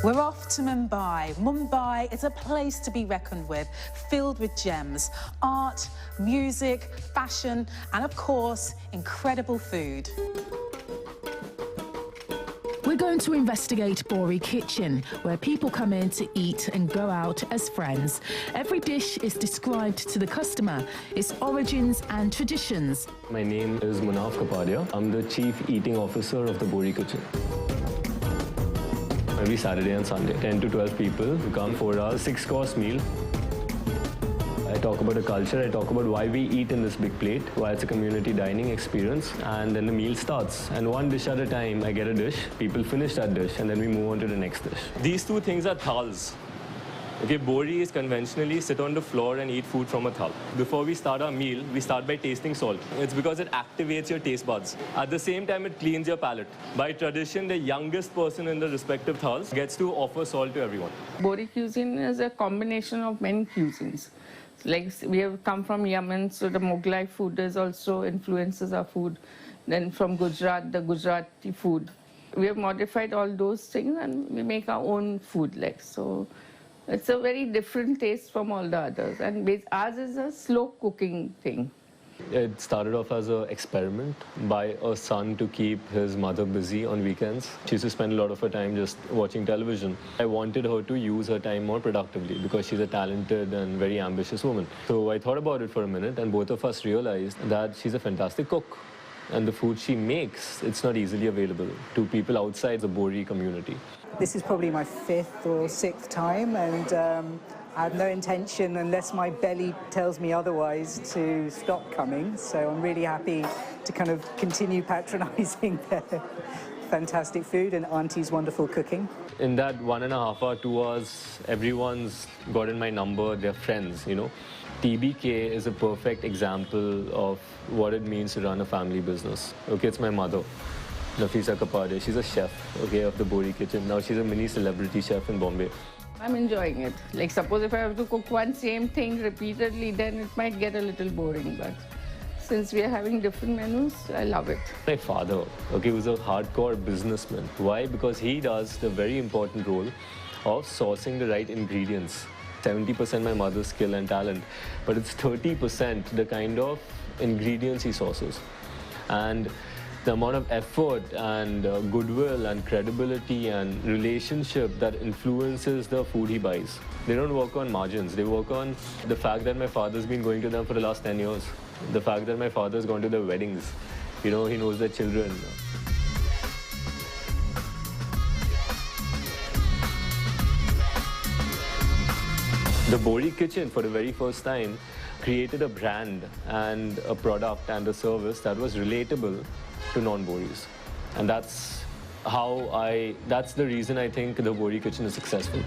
We're off to Mumbai. Mumbai is a place to be reckoned with, filled with gems, art, music, fashion, and of course, incredible food. We're going to investigate Bori Kitchen, where people come in to eat and go out as friends. Every dish is described to the customer, its origins and traditions. My name is Munaf Kapadia. I'm the Chief Eating Officer of the Bori Kitchen. Every Saturday and Sunday, 10 to 12 people who come for our 6-course meal. I talk about the culture, I talk about why we eat in this big plate, why it's a community dining experience, and then the meal starts. And one dish at a time, I get a dish, people finish that dish, and then we move on to the next dish. These two things are thals. Okay, Bori is conventionally sit on the floor and eat food from a thal. Before we start our meal, we start by tasting salt. It's because it activates your taste buds. At the same time, it cleans your palate. By tradition, the youngest person in the respective thals gets to offer salt to everyone. Bori cuisine is a combination of many cuisines. Like we have come from Yemen, so the Mughlai food is also influences our food. Then from Gujarat, the Gujarati food. We have modified all those things and we make our own food. Like so. It's a very different taste from all the others, and ours is a slow cooking thing. It started off as an experiment by a son to keep his mother busy on weekends. She used to spend a lot of her time just watching television. I wanted her to use her time more productively because she's a talented and very ambitious woman. So I thought about it for a minute, and both of us realized that she's a fantastic cook. And the food she makes, it's not easily available to people outside the Bori community. This is probably my 5th or 6th time, and I have no intention, unless my belly tells me otherwise, to stop coming. So I'm really happy to kind of continue patronising their fantastic food and Auntie's wonderful cooking. In that 1.5 hour, 2 hours, everyone's gotten my number, they're friends, you know. TBK is a perfect example of what it means to run a family business. Okay, it's my mother, Nafisa Kapadia. She's a chef, okay, of the Bori Kitchen. Now she's a mini celebrity chef in Bombay. I'm enjoying it. Like suppose if I have to cook one same thing repeatedly, then it might get a little boring. But since we are having different menus, I love it. My father, okay, was a hardcore businessman. Why? Because he does the very important role of sourcing the right ingredients. 70% my mother's skill and talent, but it's 30% the kind of ingredients he sources. And the amount of effort and goodwill and credibility and relationship that influences the food he buys. They don't work on margins, they work on the fact that my father's been going to them for the last 10 years. The fact that my father's gone to their weddings. You know, he knows their children. The Bori Kitchen, for the very first time, created a brand and a product and a service that was relatable to non-Boris. And that's the reason I think the Bori Kitchen is successful.